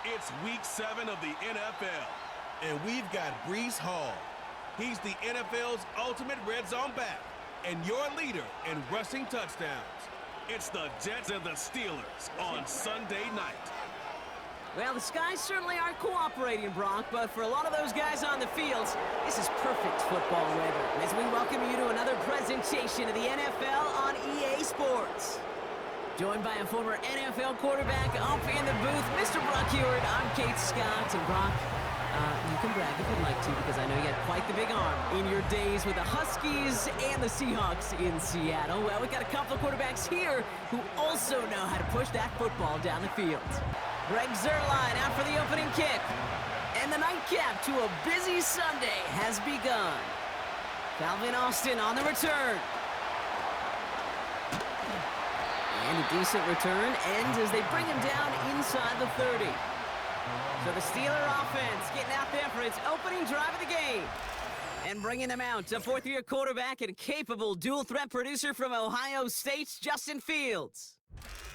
It's week 7 of the NFL, and we've got Breece Hall. He's the NFL's ultimate red zone back and your leader in rushing touchdowns. It's the Jets and the Steelers on Sunday night. Well, the skies certainly aren't cooperating, Brock, but for a lot of those guys on the fields, this is perfect football weather. As we welcome you to another presentation of the NFL on EA Sports. Joined by a former NFL quarterback up in the booth, Mr. Brock Ewart. I'm Kate Scott, and Brock, you can brag if you'd like to, because I know you had quite the big arm in your days with the Huskies and the Seahawks in Seattle. Well, we've got a couple of quarterbacks here who also know how to push that football down the field. Greg Zuerlein out for the opening kick. And the nightcap to a busy Sunday has begun. Calvin Austin on the return. And a decent return ends as they bring him down inside the 30. So the Steeler offense getting out there for its opening drive of the game. And bringing them out, a fourth-year quarterback and capable dual-threat producer from Ohio State's Justin Fields.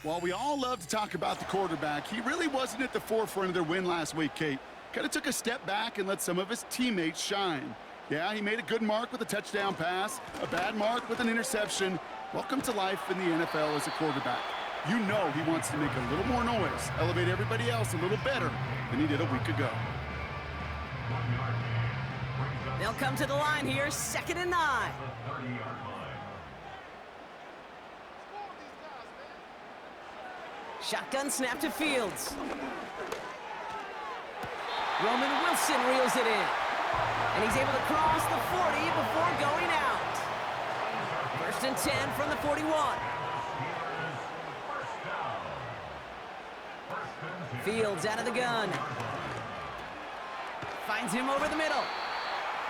While we all love to talk about the quarterback, he really wasn't at the forefront of their win last week, Kate. Kind of took a step back and let some of his teammates shine. Yeah, he made a good mark with a touchdown pass, a bad mark with an interception. Welcome to life in the NFL as a quarterback. You know he wants to make a little more noise, elevate everybody else a little better than he did a week ago. They'll come to the line here, 2nd and 9. Shotgun snap to Fields. Roman Wilson reels it in. And he's able to cross the 40 before going out. 1st and 10 from the 41. Fields out of the gun. Finds him over the middle.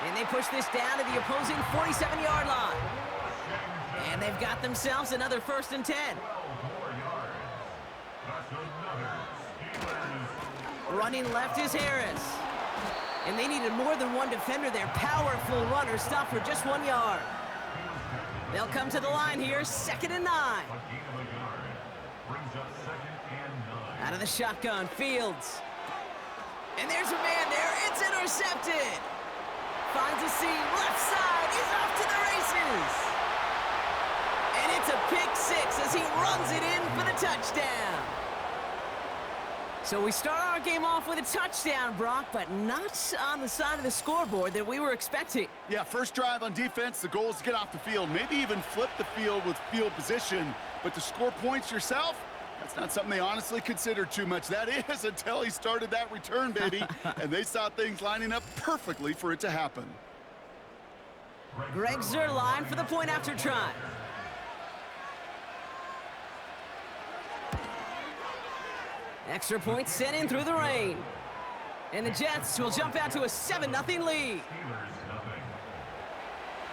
And they push this down to the opposing 47-yard line. And they've got themselves another 1st and 10. Running left is Harris. And they needed more than one defender there. Powerful runner stopped for just 1 yard. They'll come to the line here, 2nd and 9. Out of the shotgun, Fields. And there's a man there. It's intercepted. Finds a seam, left side. He's off to the races. And it's a pick 6 as he runs it in for the touchdown. So we start our game off with a touchdown, Brock, but not on the side of the scoreboard that we were expecting. Yeah, first drive on defense, the goal is to get off the field, maybe even flip the field with field position. But to score points yourself, that's not something they honestly considered too much. That is until he started that return, baby. And they saw things lining up perfectly for it to happen. Greg Zuerlein for the point after try. Extra point sent in through the rain. And the Jets will jump out to a 7-0 lead.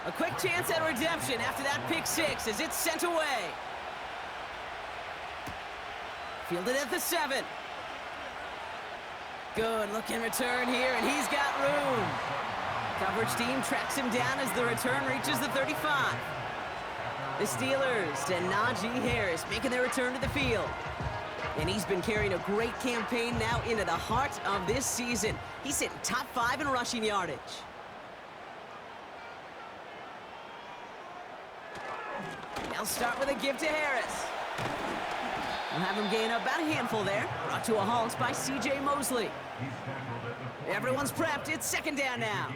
A quick chance at redemption after that pick 6 as it's sent away. Fielded at the 7. Good looking return here, and he's got room. Coverage team tracks him down as the return reaches the 35. The Steelers and Najee Harris making their return to the field. And he's been carrying a great campaign now into the heart of this season. He's hitting top 5 in rushing yardage. They'll start with a give to Harris. We'll have him gain about a handful there. Brought to a halt by C.J. Mosley. Everyone's prepped. It's 2nd down now.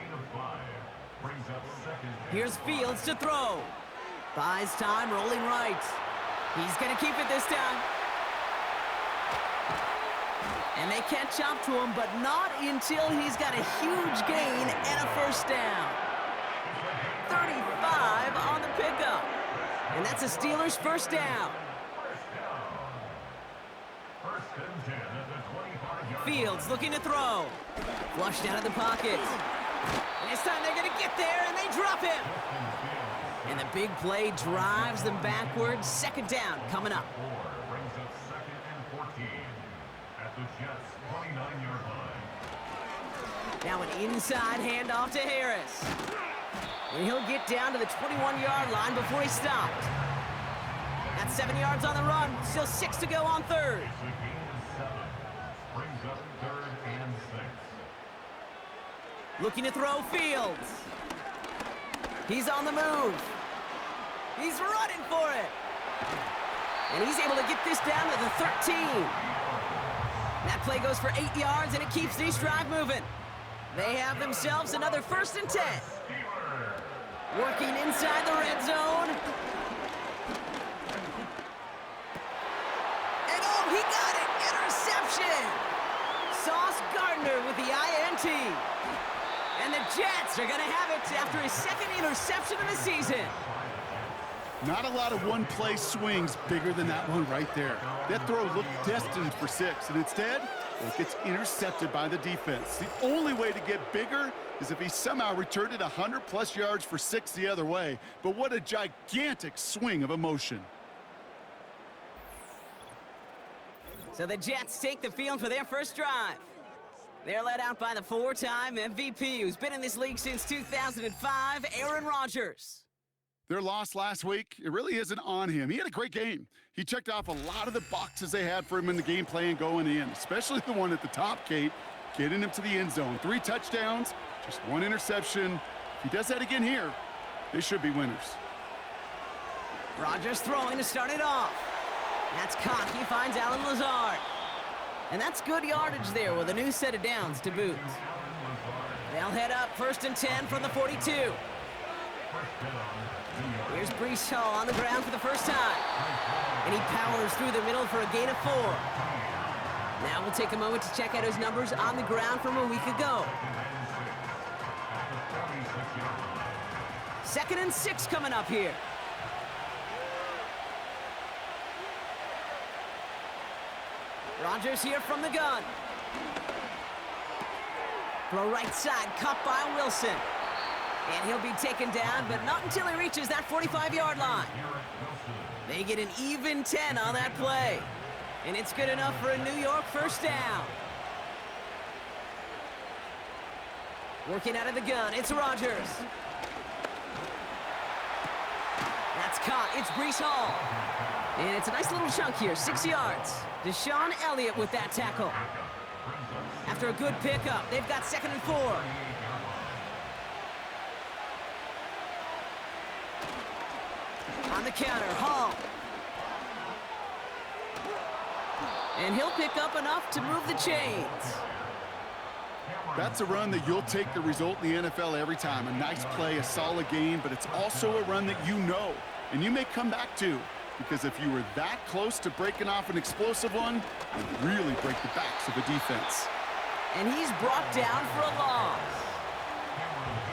Here's Fields to throw. Buys time, rolling right. He's going to keep it this time. And they catch up to him, but not until he's got a huge gain and a 1st down. 35 on the pickup. And that's a Steelers 1st down. Fields looking to throw. Flushed out of the pocket. And this time they're going to get there, and they drop him. And the big play drives them backwards. 2nd down coming up. Now an inside handoff to Harris. And he'll get down to the 21-yard line before he stopped. That's 7 yards on the run. Still 6 to go on 3rd. Looking to throw Fields. He's on the move. He's running for it. And he's able to get this down to the 13. That play goes for 8 yards, and it keeps this drive moving. They have themselves another 1st and 10. Working inside the red zone. And oh, he got it! Interception! Sauce Gardner with the INT. And the Jets are going to have it after his 2nd interception of the season. Not a lot of one-play swings bigger than that one right there. That throw looked destined for 6, and instead, it gets intercepted by the defense. The only way to get bigger is if he somehow returned it 100-plus yards for 6 the other way. But what a gigantic swing of emotion. So the Jets take the field for their first drive. They're led out by the 4-time MVP who's been in this league since 2005, Aaron Rodgers. Their loss last week, it really isn't on him. He had a great game. He checked off a lot of the boxes they had for him in the game plan going in, especially the one at the top, Kate, getting him to the end zone. 3 touchdowns, just 1 interception. If he does that again here, they should be winners. Rodgers throwing to start it off. That's caught. He finds Allen Lazard. And that's good yardage there with a new set of downs to boot. They'll head up 1st and 10 from the 42. Here's Breece Hall on the ground for the first time. And he powers through the middle for a gain of 4. Now we'll take a moment to check out his numbers on the ground from a week ago. 2nd and 6 coming up here. Rodgers here from the gun. Throw right side, caught by Wilson. And he'll be taken down, but not until he reaches that 45-yard line. They get an even 10 on that play. And it's good enough for a New York first down. Working out of the gun, it's Rodgers. That's caught, it's Breece Hall. And it's a nice little chunk here, 6 yards. Deshaun Elliott with that tackle. After a good pickup, they've got 2nd and 4. On the counter, Hall. And he'll pick up enough to move the chains. That's a run that you'll take the result in the NFL every time. A nice play, a solid game, but it's also a run that you know, and you may come back to, because if you were that close to breaking off an explosive one, it'd really break the backs of the defense. And he's brought down for a loss.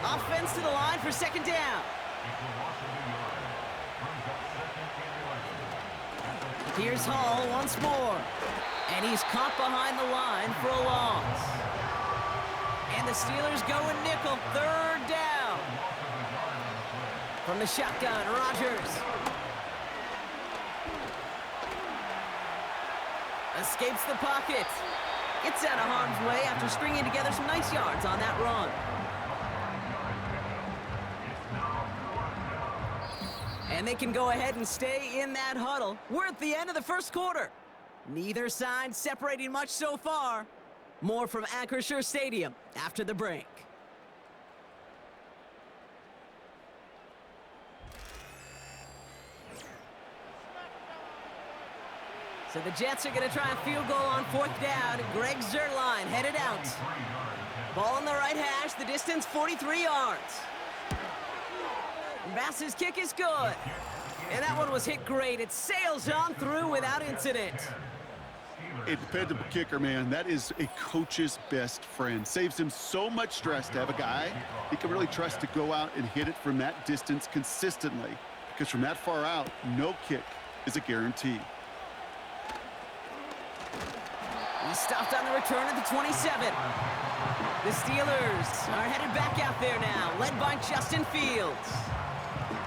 Offense to the line for 2nd down. Here's Hall once more. And he's caught behind the line for a loss. And the Steelers go in nickel, 3rd down. From the shotgun, Rodgers. Escapes the pocket. Gets out of harm's way after stringing together some nice yards on that run. And they can go ahead and stay in that huddle. We're at the end of the first quarter. Neither side separating much so far. More from Acrisure Stadium after the break. So the Jets are going to try a field goal on 4th down. Greg Zuerlein headed out. Ball on the right hash, the distance 43 yards. Bass's kick is good. And that one was hit great. It sails on through without incident. A dependable kicker, man. That is a coach's best friend. Saves him so much stress to have a guy he can really trust to go out and hit it from that distance consistently. Because from that far out, no kick is a guarantee. He's stopped on the return at the 27. The Steelers are headed back out there now, led by Justin Fields.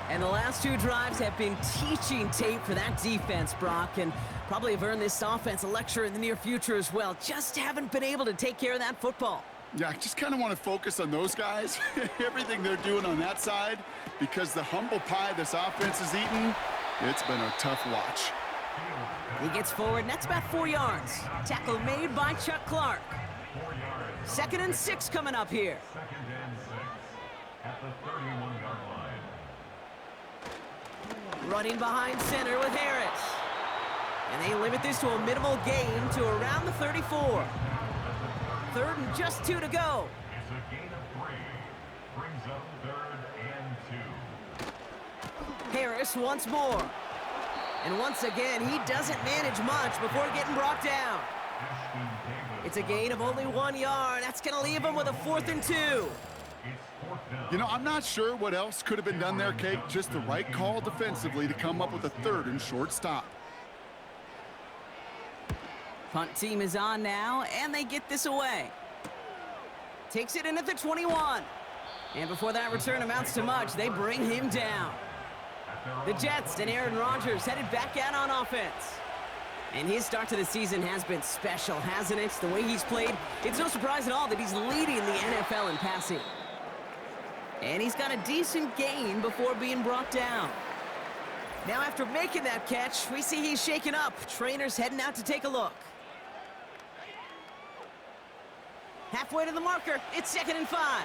And the last 2 drives have been teaching tape for that defense, Brock, and probably have earned this offense a lecture in the near future as well. Just haven't been able to take care of that football. Yeah, I just kind of want to focus on those guys, everything they're doing on that side, because the humble pie this offense is eating, it's been a tough watch. He gets forward, and that's about 4 yards. Tackle made by Chuck Clark. 2nd and 6 coming up here. 2nd and 6 at the 31-yard line. Running behind center with Harris. And they limit this to a minimal gain to around the 34. 3rd and just 2 to go. It's a gain of 3. Brings up 3rd and 2. Harris once more. And once again, he doesn't manage much before getting brought down. It's a gain of only 1 yard. That's going to leave him with a 4th and 2. You know, I'm not sure what else could have been done there, Kate. Just the right call defensively to come up with a 3rd and short stop. Punt team is on now, and they get this away. Takes it in at the 21. And before that return amounts to much, they bring him down. The Jets and Aaron Rodgers headed back out on offense. And his start to the season has been special, hasn't it? The way he's played, it's no surprise at all that he's leading the NFL in passing. And he's got a decent gain before being brought down. Now after making that catch, we see he's shaken up. Trainers heading out to take a look. Halfway to the marker, it's 2nd and 5.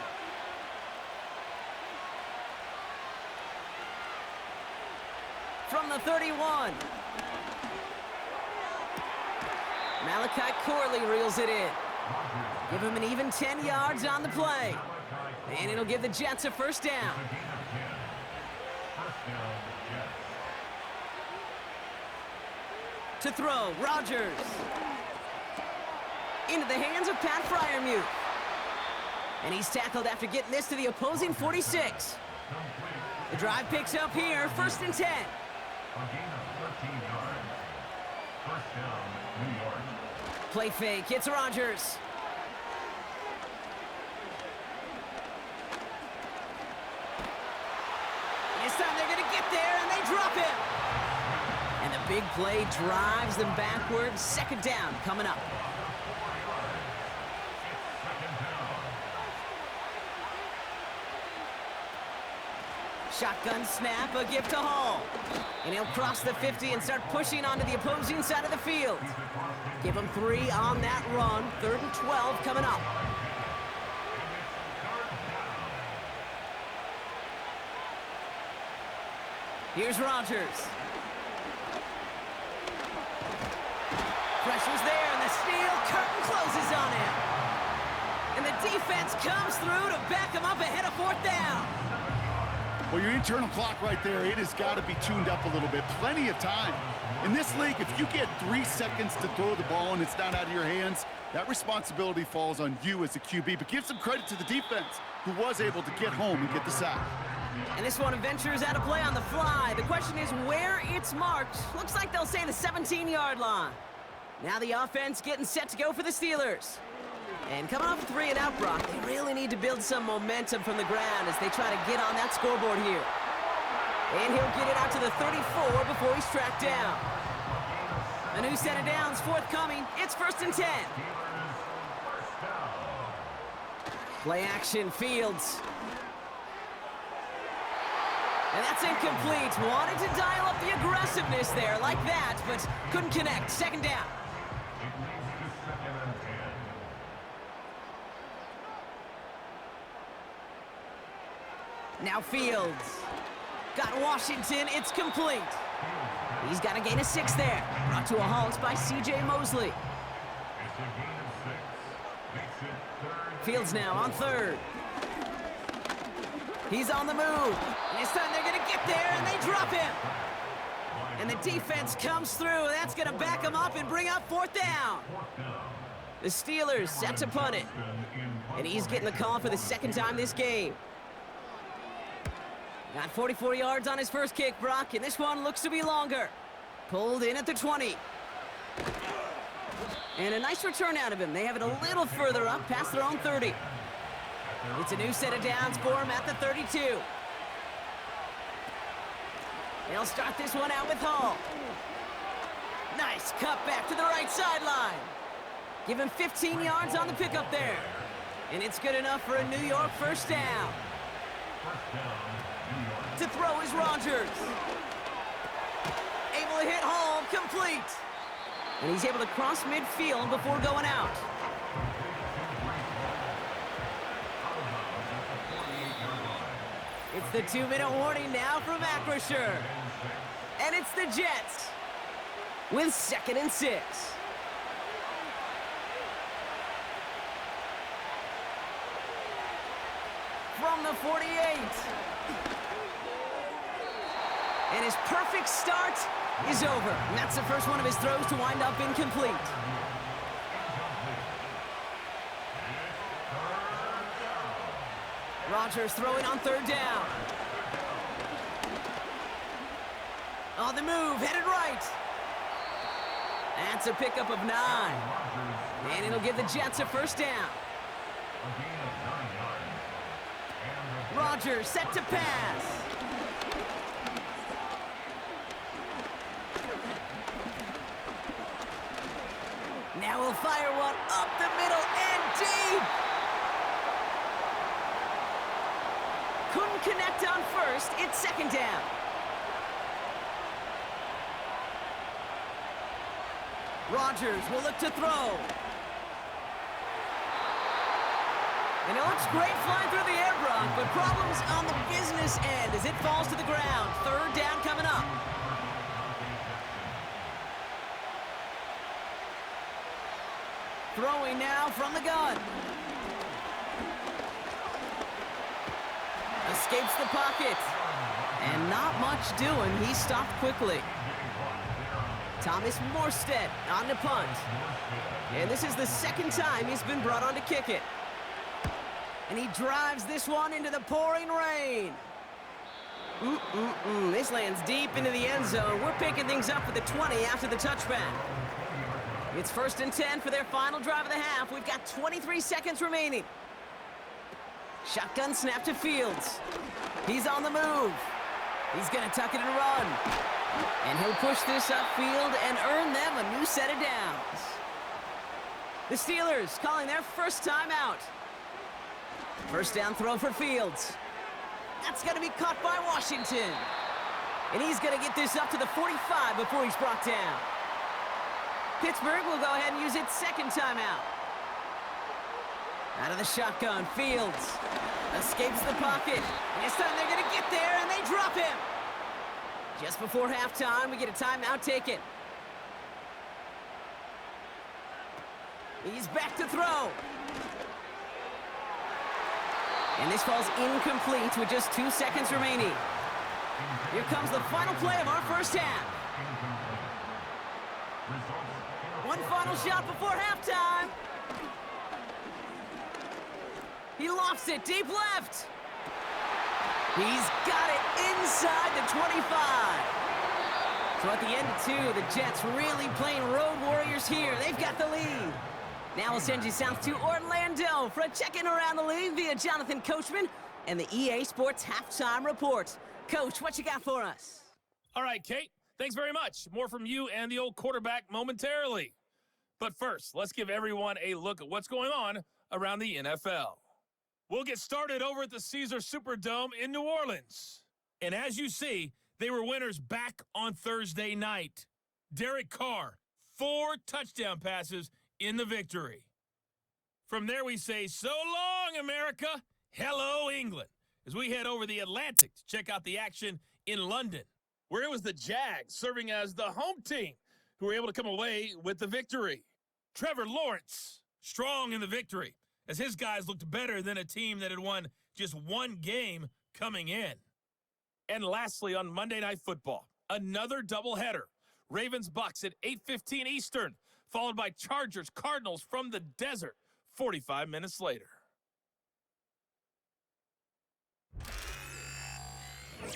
From the 31. Malachi Corley reels it in. Give him an even 10 yards on the play. And it'll give the Jets a 1st down. To throw, Rodgers. Into the hands of Pat Freiermuth. And he's tackled after getting this to the opposing 46. The drive picks up here, 1st and 10. A gain of 13 yards. 1st down, New York. Play fake, it's Rodgers. This time they're gonna get there and they drop him. And the big play drives them backwards. 2nd down coming up. Shotgun snap, a gift to Hall. And he'll cross the 50 and start pushing onto the opposing side of the field. Give him 3 on that run. 3rd and 12 coming up. Here's Rodgers. Pressure's there, and the steel curtain closes on him. And the defense comes through to back him up ahead of 4th down. Well, your internal clock right there, it has got to be tuned up a little bit. Plenty of time. In this league, if you get 3 seconds to throw the ball and it's not out of your hands, that responsibility falls on you as a QB. But give some credit to the defense, who was able to get home and get the sack. And this one ventures out of play on the fly. The question is where it's marked. Looks like they'll say the 17-yard line. Now the offense getting set to go for the Steelers. And coming off a 3 and out, Brock, they really need to build some momentum from the ground as they try to get on that scoreboard here. And he'll get it out to the 34 before he's tracked down. A new set of downs forthcoming. It's 1st and 10. Play action, Fields. And that's incomplete. Wanted to dial up the aggressiveness there like that, but couldn't connect. 2nd down. Now Fields. Got Washington. It's complete. He's got a gain of 6 there. Brought to a halt by C.J. Mosley. Fields now on 3rd. He's on the move. And this time they're going to get there, and they drop him. And the defense comes through. That's going to back him up and bring up 4th down. The Steelers set to punt it. And he's getting the call for the 2nd time this game. Got 44 yards on his first kick, Brock, and this one looks to be longer. Pulled in at the 20. And a nice return out of him. They have it a little further up past their own 30. It's a new set of downs for him at the 32. They'll start this one out with Hall. Nice cut back to the right sideline. Give him 15 yards on the pickup there. And it's good enough for a New York 1st down. To throw is Rodgers. Able to hit Hall, complete. And he's able to cross midfield before going out. It's the 2-minute warning now from Acrisure. And it's the Jets with 2nd and 6. From the 48. And his perfect start is over. And that's the first one of his throws to wind up incomplete. Rodgers throwing on 3rd down. On the move, headed right. That's a pickup of 9. And it'll give the Jets a 1st down. Rodgers set to pass. Now we'll fire one up the middle and deep. Couldn't connect on 1st. It's 2nd down. Rodgers will look to throw. And it looks great flying through the air, Brock, but problems on the business end as it falls to the ground. 3rd down coming up. Throwing now from the gun. Escapes the pocket. And not much doing. He stopped quickly. Thomas Morstead on the punt. And this is the 2nd time he's been brought on to kick it. And he drives this one into the pouring rain. This lands deep into the end zone. We're picking things up for the 20 after the touchback. It's 1st and 10 for their final drive of the half. We've got 23 seconds remaining. Shotgun snap to Fields. He's on the move. He's going to tuck it and run. And he'll push this upfield and earn them a new set of downs. The Steelers calling their 1st time out. 1st down throw for Fields. That's going to be caught by Washington. And he's going to get this up to the 45 before he's brought down. Pittsburgh will go ahead and use its 2nd timeout. Out of the shotgun, Fields escapes the pocket. And this time they're going to get there, and they drop him. Just before halftime, we get a timeout taken. He's back to throw. And this falls incomplete with just 2 seconds remaining. Here comes the final play of our 1st half. One final shot before halftime. He lofts it deep left. He's got it inside the 25. So at the end of 2, the Jets really playing road warriors here. They've got the lead. Now we'll send you south to Orlando for a check-in around the league via Jonathan Coachman and the EA Sports Halftime Report. Coach, what you got for us? All right, Kate. Thanks very much. More from you and the old quarterback momentarily. But first, let's give everyone a look at what's going on around the NFL. We'll get started over at the Caesars Superdome in New Orleans. And as you see, they were winners back on Thursday night. Derek Carr, 4 touchdown passes in the victory. From there we say, so long, America. Hello, England. As we head over the Atlantic to check out the action in London, where it was the Jags serving as the home team who were able to come away with the victory. Trevor Lawrence, strong in the victory, as his guys looked better than a team that had won just 1 game coming in. And lastly, on Monday Night Football, another doubleheader. Ravens-Bucks at 8:15 Eastern, followed by Chargers-Cardinals from the desert 45 minutes later.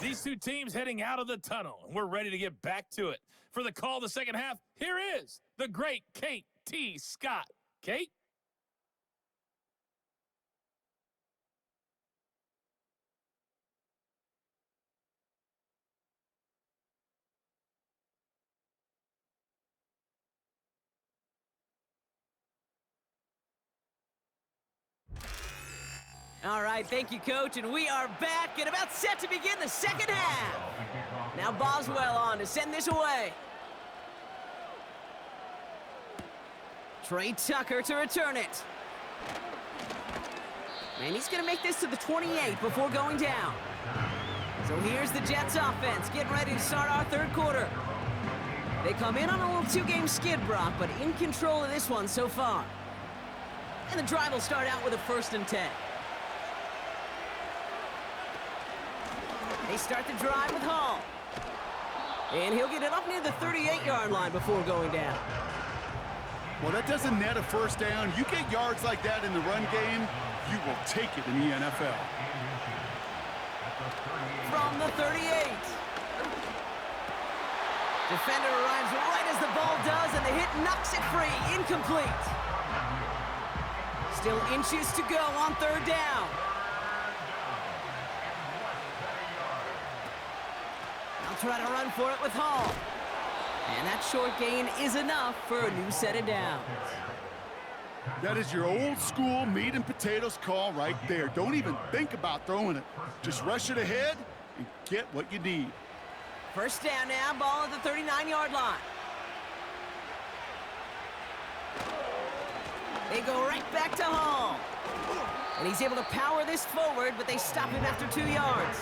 These 2 teams heading out of the tunnel, and we're ready to get back to it. For the call of the 2nd half, here is the great Kate T. Scott. Kate? All right, thank you, Coach, and we are back and about set to begin the 2nd half. Now Boswell on to send this away. Trey Tucker to return it. And he's going to make this to the 28 before going down. So here's the Jets offense, getting ready to start our third quarter. They come in on a little two-game skid, Brock, but in control of this one so far. And the drive will start out with a 1st and 10. They start the drive with Hall. And he'll get it up near the 38-yard line before going down. Well, that doesn't net a first down. You get yards like that in the run game, you will take it in the NFL. From the 38. Defender arrives right as the ball does, and the hit knocks it free. Incomplete. Still inches to go on 3rd down. I'll try to run for it with Hall. And that short gain is enough for a new set of downs. That is your old school meat and potatoes call right there. Don't even think about throwing it. Just rush it ahead and get what you need. 1st down now, ball at the 39-yard line. They go right back to Hall. And he's able to power this forward, but they stop him after 2 yards.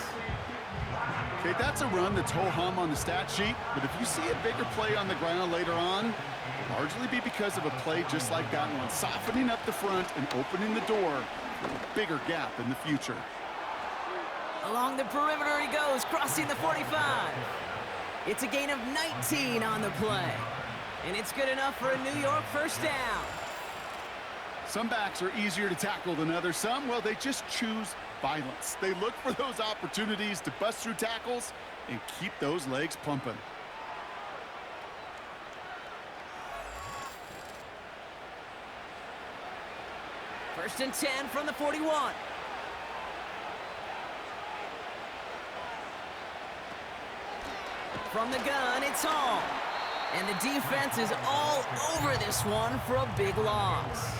Okay, that's a run that's ho-hum on the stat sheet, but if you see a bigger play on the ground later on, it'll largely be because of a play just like that one, softening up the front and opening the door for a bigger gap in the future. Along the perimeter he goes, crossing the 45. It's a gain of 19 on the play. And it's good enough for a New York 1st down. Some backs are easier to tackle than others. Some, well, they just choose violence. They look for those opportunities to bust through tackles and keep those legs pumping. First and 10 from the 41. From the gun, it's Hall. And the defense is all over this one for a big loss.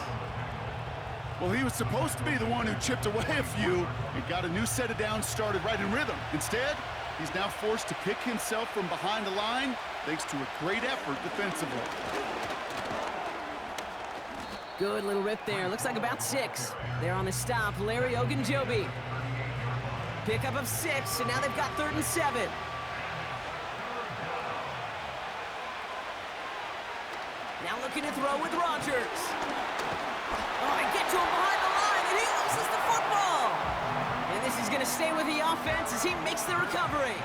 Well, he was supposed to be the one who chipped away a few and got a new set of downs started right in rhythm. Instead, he's now forced to pick himself from behind the line thanks to a great effort defensively. Good little rip there. Looks like about 6. They're on the stop. Larry Ogunjobi. Pickup of 6, and now they've got 3rd and 7. Now looking to throw with Rodgers. Oh, they get to him behind the line, and he loses the football. And this is going to stay with the offense as he makes the recovery.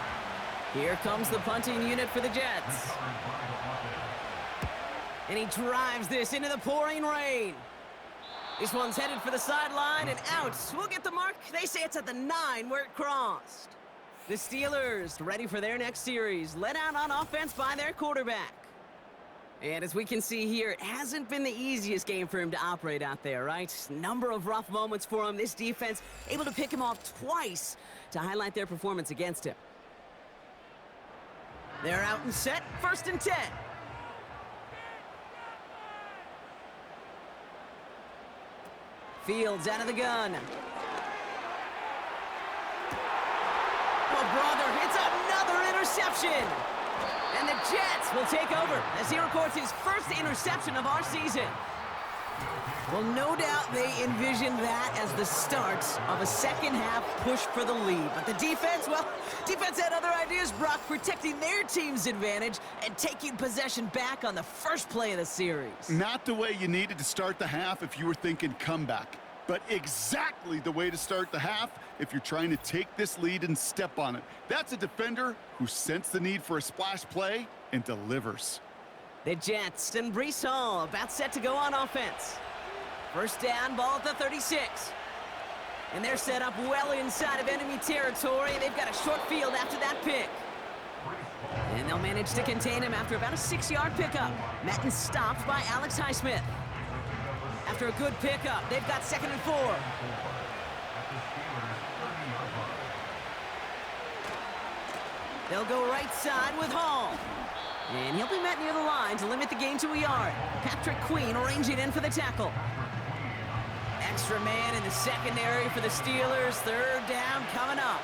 Here comes the punting unit for the Jets. And he drives this into the pouring rain. This one's headed for the sideline and out. We'll get the mark. They say it's at the 9 where it crossed. The Steelers ready for their next series, led out on offense by their quarterback. And as we can see here, it hasn't been the easiest game for him to operate out there, right? Number of rough moments for him. This defense able to pick him off twice to highlight their performance against him. They're out and set. 1st and 10. Fields out of the gun. Oh, brother, it's another interception. And the Jets will take over as he records his 1st interception of our season. Well, no doubt they envisioned that as the start of a second-half push for the lead. But the defense, well, defense had other ideas, Brock, protecting their team's advantage and taking possession back on the first play of the series. Not the way you needed to start the half if you were thinking comeback, but exactly the way to start the half if you're trying to take this lead and step on it. That's a defender who sensed the need for a splash play and delivers. The Jets and Breece Hall about set to go on offense. 1st down, ball at the 36. And they're set up well inside of enemy territory. They've got a short field after that pick. And they'll manage to contain him after about a 6-yard pickup. Madden stopped by Alex Highsmith. After a good pickup, they've got 2nd and 4. They'll go right side with Hall. And he'll be met near the line to limit the gain to a yard. Patrick Queen arranging in for the tackle. Extra man in the secondary for the Steelers. 3rd down coming up.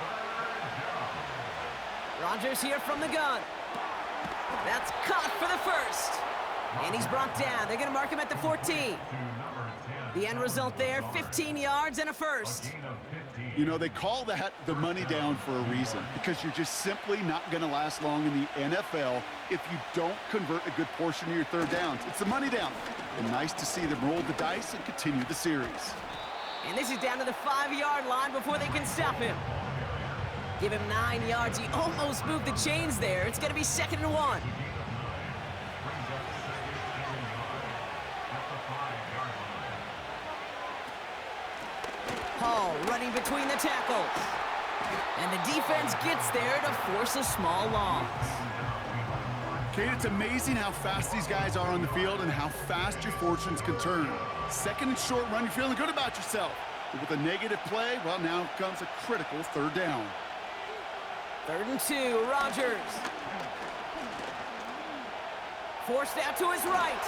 Rodgers here from the gun. That's caught for the 1st. And he's brought down. They're going to mark him at the 14. The end result there, 15 yards and a 1st. You know, they call that the money down for a reason, because you're just simply not going to last long in the NFL if you don't convert a good portion of your third downs. It's the money down. And nice to see them roll the dice and continue the series. And this is down to the 5-yard line before they can stop him. Give him 9 yards. He almost moved the chains there. It's going to be 2nd and 1. Hall running between the tackles. And the defense gets there to force a small loss. Kate, it's amazing how fast these guys are on the field and how fast your fortunes can turn. 2nd and short run, you're feeling good about yourself. But with a negative play, well, now comes a critical 3rd down. 3rd and 2, Rodgers. Forced out to his right.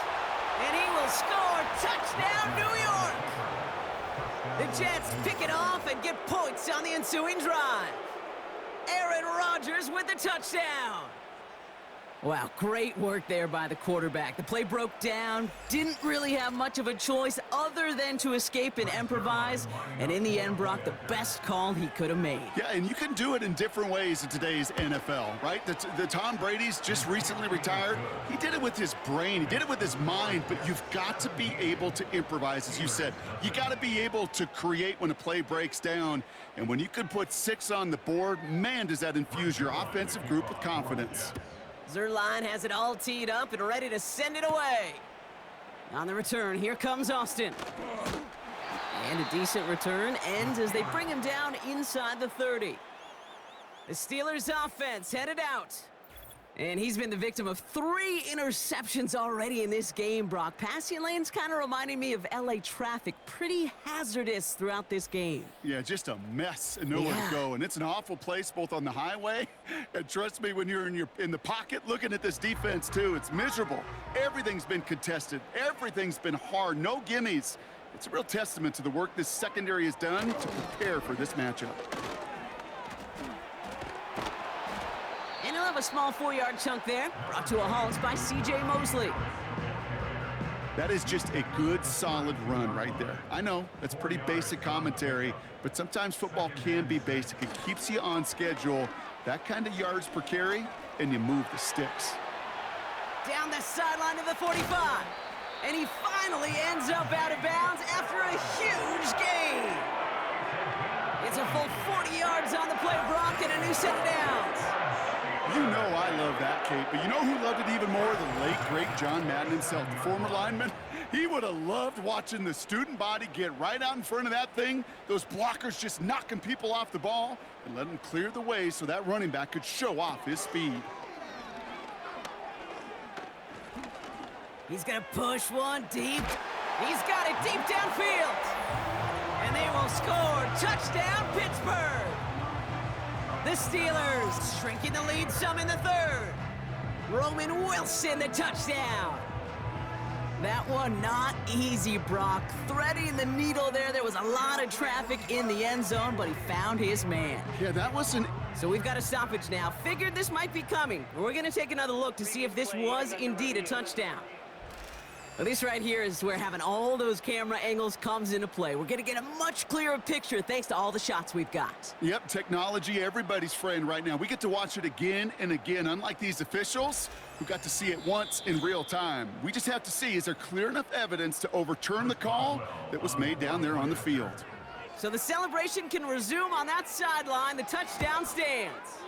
And he will score. Touchdown, New York! The Jets pick it off and get points on the ensuing drive. Aaron Rodgers with the touchdown. Wow, great work there by the quarterback. The play broke down, didn't really have much of a choice other than to escape and improvise, and in the end, Brock, the best call he could have made. Yeah, and you can do it in different ways in today's NFL, right? The Tom Brady's just recently retired. He did it with his brain, he did it with his mind, but you've got to be able to improvise, as you said. You got to be able to create when a play breaks down, and when you can put 6 on the board, man, does that infuse your offensive group with confidence. Zerline has it all teed up and ready to send it away. On the return, here comes Austin. And a decent return ends as they bring him down inside the 30. The Steelers offense headed out. And he's been the victim of 3 interceptions already in this game, Brock. Passing lanes kind of reminding me of LA traffic. Pretty hazardous throughout this game. Yeah, just a mess and nowhere to go. And it's an awful place both on the highway. And trust me, when you're in the pocket looking at this defense too, it's miserable. Everything's been contested. Everything's been hard. No gimmies. It's a real testament to the work this secondary has done to prepare for this matchup. And he'll have a small 4-yard chunk there, brought to a halt by C.J. Mosley. That is just a good, solid run right there. I know, that's pretty basic commentary, but sometimes football can be basic. It keeps you on schedule, that kind of yards per carry, and you move the sticks. Down the sideline of the 45. And he finally ends up out of bounds after a huge gain. It's a full 40 yards on the play, Brock, and a new set of downs. You know I love that, Kate, but you know who loved it even more? The late, great John Madden himself, the former lineman. He would have loved watching the student body get right out in front of that thing, those blockers just knocking people off the ball, and let him clear the way so that running back could show off his speed. He's going to push one deep. He's got it deep downfield. And they will score. Touchdown, Pittsburgh. The Steelers shrinking the lead some in the 3rd. Roman Wilson, the touchdown. That one not easy, Brock. Threading the needle there. There was a lot of traffic in the end zone, but he found his man. Yeah, that was an... So we've got a stoppage now. Figured this might be coming. We're going to take another look to see if this was indeed a touchdown. Well, this right here is where having all those camera angles comes into play. We're going to get a much clearer picture thanks to all the shots we've got. Yep, technology, everybody's friend right now. We get to watch it again and again. Unlike these officials, who got to see it once in real time. We just have to see, is there clear enough evidence to overturn the call that was made down there on the field? So the celebration can resume on that sideline. The touchdown stands.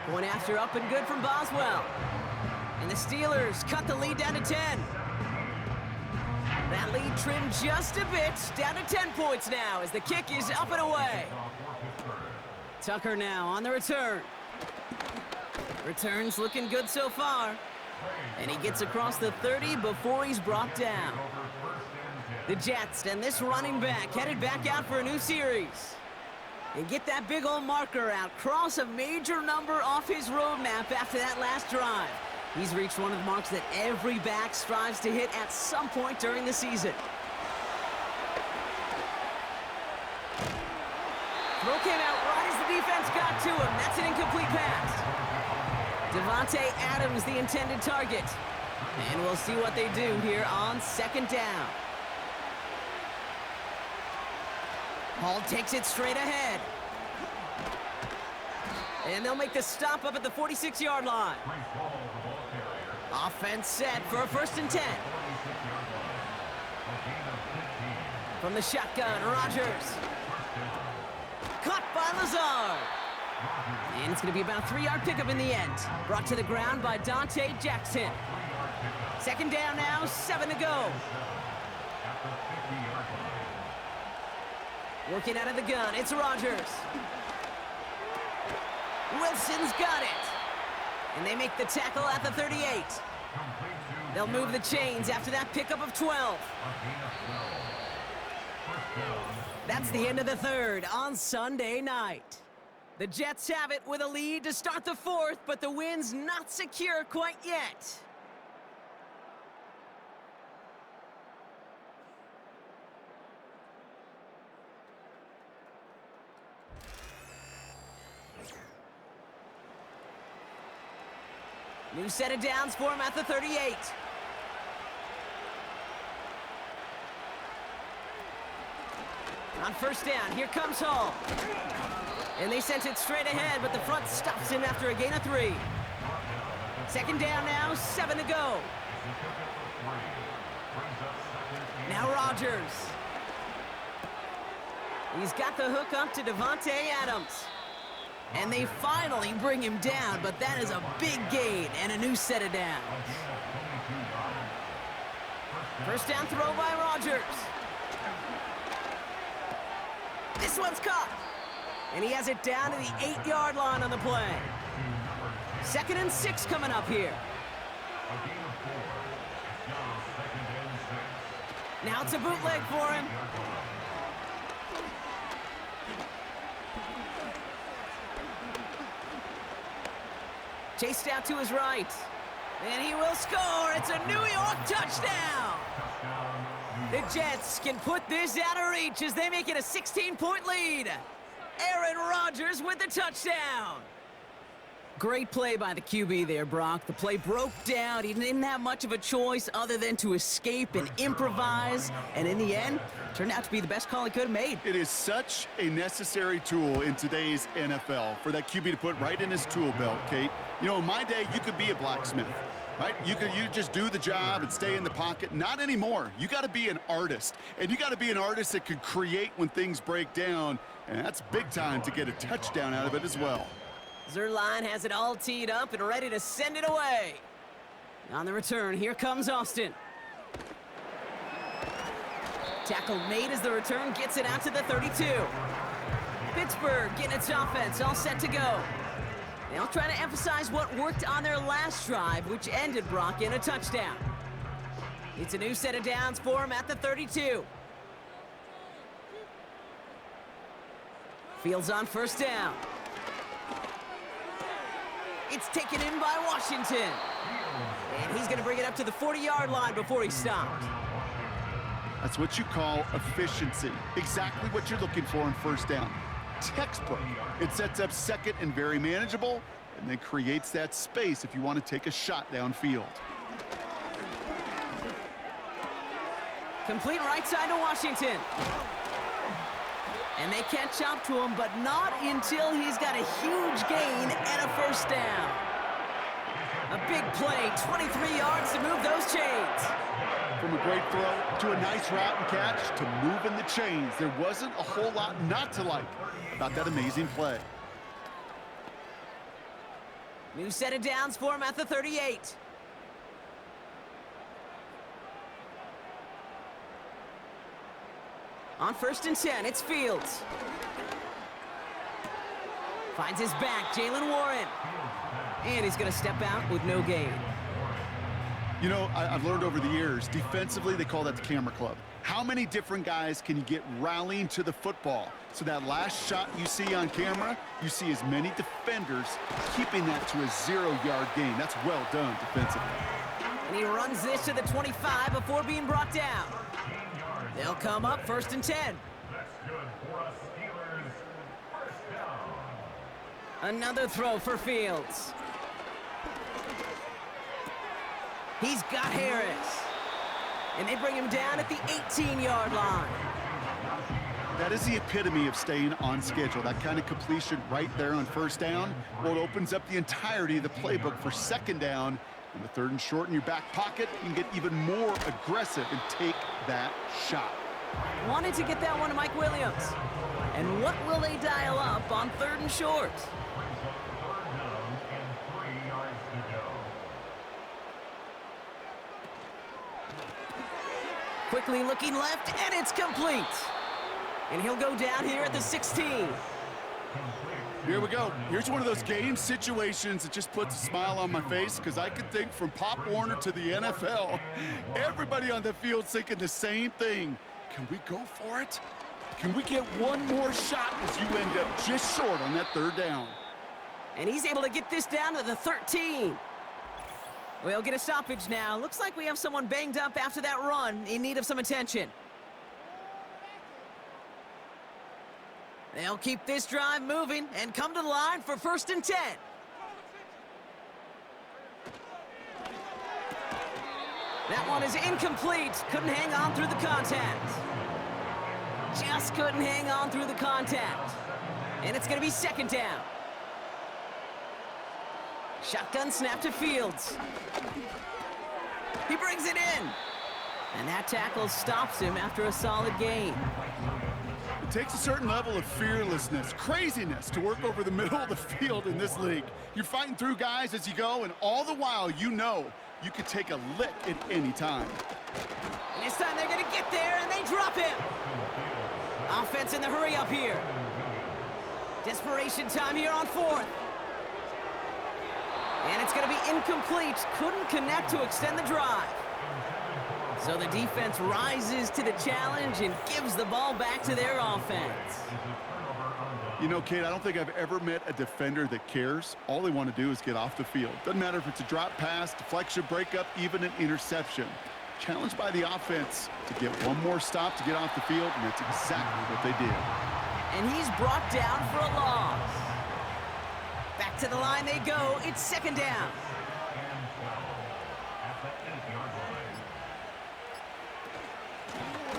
Going after up and good from Boswell. And the Steelers cut the lead down to 10. That lead trimmed just a bit, down to 10 points now as the kick is up and away. Tucker now on the return. Return's looking good so far. And he gets across the 30 before he's brought down. The Jets and this running back headed back out for a new series. And get that big old marker out. Cross a major number off his roadmap after that last drive. He's reached one of the marks that every back strives to hit at some point during the season. Throw came out right as the defense got to him. That's an incomplete pass. Devontae Adams, the intended target. And we'll see what they do here on 2nd down. Hall takes it straight ahead. And they'll make the stop up at the 46-yard line. Offense set for a 1st and 10. From the shotgun, Rodgers. Caught by Lazard. And it's going to be about a 3-yard pickup in the end. Brought to the ground by Dante Jackson. 2nd down now, 7 to go. Working out of the gun, it's Rodgers. Wilson's got it. And they make the tackle at the 38. They'll move the chains after that pickup of 12. That's the end of the 3rd on Sunday night. The Jets have it with a lead to start the 4th, but the win's not secure quite yet. New set of downs for him at the 38. On 1st down, here comes Hall. And they sent it straight ahead, but the front stops him after a gain of 3. 2nd down now, 7 to go. Now Rodgers. He's got the hook up to Devontae Adams. And they finally bring him down, but that is a big gain and a new set of downs. 1st down throw by Rodgers. This one's caught. And he has it down to the 8-yard line on the play. 2nd and 6 coming up here. Now it's a bootleg for him. Chased out to his right. And he will score. It's a New York touchdown. The Jets can put this out of reach as they make it a 16-point lead. Aaron Rodgers with the touchdown. Great play by the QB there, Brock. The play broke down. He didn't have much of a choice other than to escape and improvise. And in the end, turned out to be the best call he could have made. It is such a necessary tool in today's NFL for that QB to put right in his tool belt, Kate. You know, in my day, you could be a blacksmith, right? You just do the job and stay in the pocket. Not anymore. You got to be an artist. And you got to be an artist that can create when things break down. And that's big time to get a touchdown out of it as well. Zerline has it all teed up and ready to send it away. On the return, here comes Austin. Tackle made as the return gets it out to the 32. Pittsburgh getting its offense all set to go. They'll try to emphasize what worked on their last drive, which ended, Brock, in a touchdown. It's a new set of downs for him at the 32. Fields on 1st down. It's taken in by Washington. And he's going to bring it up to the 40-yard line before he stopped. That's what you call efficiency. Exactly what you're looking for on 1st down. Textbook. It sets up 2nd and very manageable, and then creates that space if you want to take a shot downfield. Complete right side to Washington. And they catch up to him, but not until he's got a huge gain and a 1st down. A big play, 23 yards to move those chains. From a great throw to a nice route and catch to moving the chains. There wasn't a whole lot not to like about that amazing play. New set of downs for him at the 38. On 1st and 10, it's Fields. Finds his back, Jalen Warren. And he's going to step out with no gain. You know, I've learned over the years, defensively, they call that the camera club. How many different guys can you get rallying to the football? So that last shot you see on camera, you see as many defenders keeping that to a 0-yard gain. That's well done defensively. And he runs this to the 25 before being brought down. They'll come up 1st and 10. That's good for us, Steelers. 1st down. Another throw for Fields. He's got Harris. And they bring him down at the 18-yard line. That is the epitome of staying on schedule. That kind of completion right there on first down, well, it opens up the entirety of the playbook for second down. And with 3rd and short in your back pocket, you can get even more aggressive and take that shot. Wanted to get that one to Mike Williams. And what will they dial up on 3rd and short? 3rd down and 3 yards to go. Quickly looking left, and it's complete. And he'll go down here at the 16. Here we go. Here's one of those game situations that just puts a smile on my face, because I can think from Pop Warner to the NFL, everybody on the field thinking the same thing. Can we go for it? Can we get one more shot as you end up just short on that 3rd down? And he's able to get this down to the 13. We'll get a stoppage now. Looks like we have someone banged up after that run, in need of some attention. They'll keep this drive moving and come to the line for 1st and 10. That one is incomplete. Couldn't hang on through the contact. Just couldn't hang on through the contact. And it's going to be 2nd down. Shotgun snap to Fields. He brings it in. And that tackle stops him after a solid gain. It takes a certain level of fearlessness, craziness to work over the middle of the field in this league. You're fighting through guys as you go, and all the while you know you could take a lick at any time. And this time they're going to get there, and they drop him. Offense in the hurry up here. Desperation time here on 4th. And it's going to be incomplete. Couldn't connect to extend the drive. So the defense rises to the challenge and gives the ball back to their offense. You know, Kate, I don't think I've ever met a defender that cares. All they want to do is get off the field. Doesn't matter if it's a drop pass, deflection, breakup, even an interception. Challenged by the offense to get one more stop to get off the field, and that's exactly what they did. And he's brought down for a loss. Back to the line they go. It's 2nd down.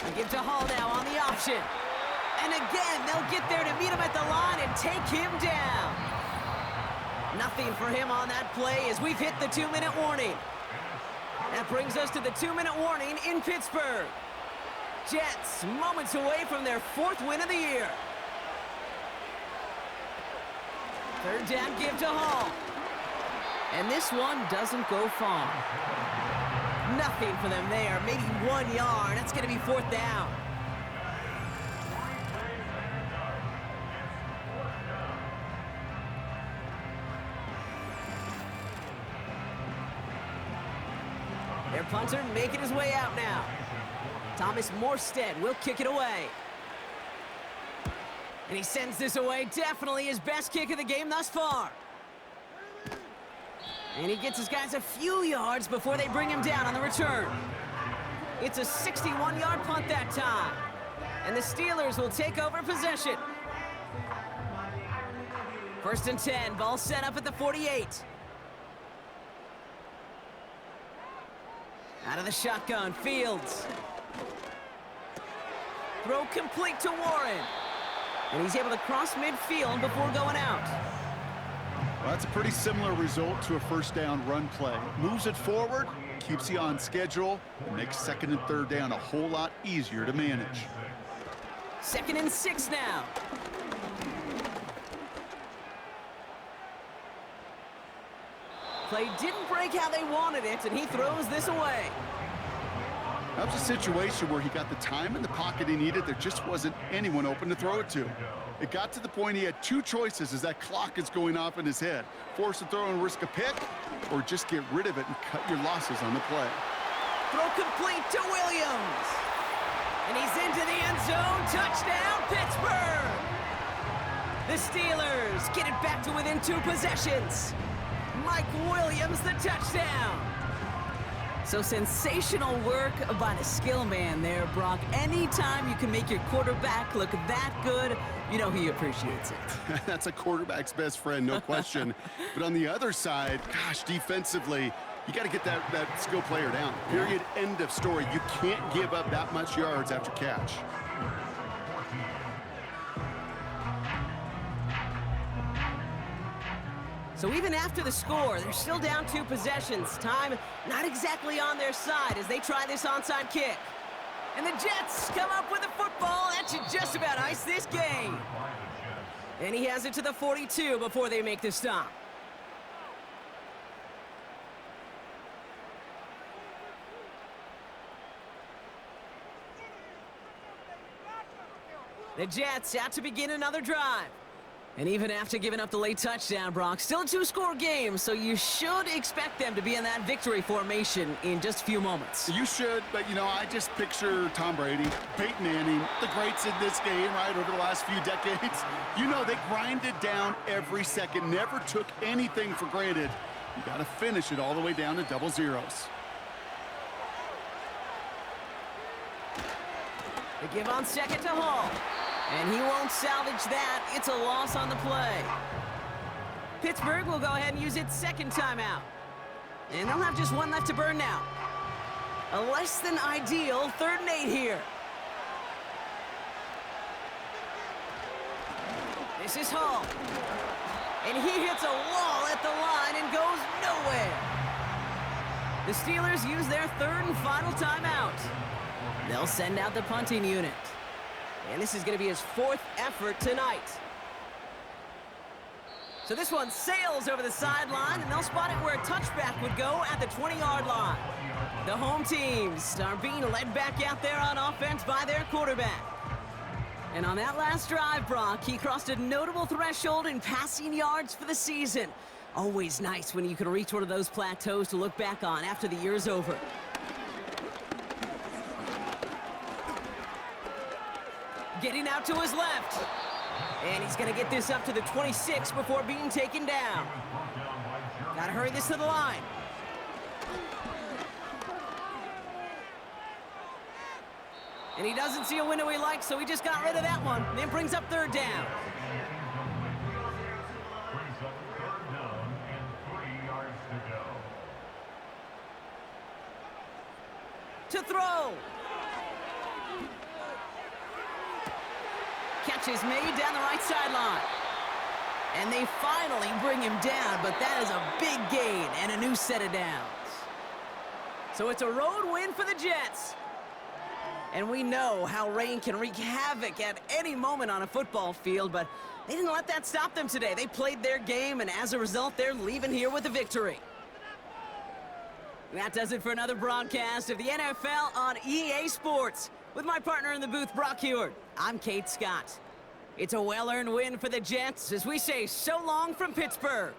They give to Hall now on the option. And again, they'll get there to meet him at the line and take him down. Nothing for him on that play as we've hit the 2-minute warning. That brings us to the 2-minute warning in Pittsburgh. Jets moments away from their 4th win of the year. 3rd down give to Hall. And this one doesn't go far. Nothing for them there, maybe 1 yard. That's going to be 4th down. Their punter making his way out now. Thomas Morstead will kick it away. And he sends this away, definitely his best kick of the game thus far. And he gets his guys a few yards before they bring him down on the return. It's a 61-yard punt that time. And the Steelers will take over possession. 1st and 10, ball set up at the 48. Out of the shotgun, Fields. Throw complete to Warren. And he's able to cross midfield before going out. Well, that's a pretty similar result to a 1st down run play. Moves it forward, keeps you on schedule, and makes 2nd and 3rd down a whole lot easier to manage. 2nd and 6 now. Play didn't break how they wanted it, and he throws this away. That was a situation where he got the time in the pocket he needed. There just wasn't anyone open to throw it to. It got to the point he had 2 choices as that clock is going off in his head. Force the throw and risk a pick, or just get rid of it and cut your losses on the play. Throw complete to Williams. And he's into the end zone. Touchdown, Pittsburgh! The Steelers get it back to within 2 possessions. Mike Williams, the touchdown. So sensational work by the skill man there, Brock. Anytime you can make your quarterback look that good, you know he appreciates it. That's a quarterback's best friend, no question. But on the other side, gosh, defensively, you got to get that skill player down. Period, end of story. You can't give up that much yards after catch. So even after the score, they're still down 2 possessions. Time not exactly on their side as they try this onside kick. And the Jets come up with a football. That should just about ice this game. And he has it to the 42 before they make the stop. The Jets out to begin another drive. And even after giving up the late touchdown, Brock, still a 2-score game, so you should expect them to be in that victory formation in just a few moments. You should, but, you know, I just picture Tom Brady, Peyton Manning, the greats in this game, right, over the last few decades. You know, they grinded down every second, never took anything for granted. You got to finish it all the way down to double zeros. They give on second to Hall. And he won't salvage that. It's a loss on the play. Pittsburgh will go ahead and use its second timeout. And they'll have just 1 left to burn now. A less than ideal 3rd and 8 here. This is Hall. And he hits a wall at the line and goes nowhere. The Steelers use their 3rd and final timeout. They'll send out the punting unit. And this is going to be his 4th effort tonight. So this one sails over the sideline, and they'll spot it where a touchback would go at the 20-yard line. The home teams are being led back out there on offense by their quarterback. And on that last drive, Brock, he crossed a notable threshold in passing yards for the season. Always nice when you can reach one of those plateaus to look back on after the year's over. Getting out to his left. And he's going to get this up to the 26 before being taken down. Got to hurry this to the line. And he doesn't see a window he likes, so he just got rid of that one. Then brings up 3rd down. Brings up 3rd down and 3 yards to go. To throw. Catch is made down the right sideline. And they finally bring him down, but that is a big gain and a new set of downs. So it's a road win for the Jets. And we know how rain can wreak havoc at any moment on a football field, but they didn't let that stop them today. They played their game, and as a result, they're leaving here with a victory. That does it for another broadcast of the NFL on EA Sports. With my partner in the booth, Brock Heward, I'm Kate Scott. It's a well-earned win for the Jets as we say so long from Pittsburgh.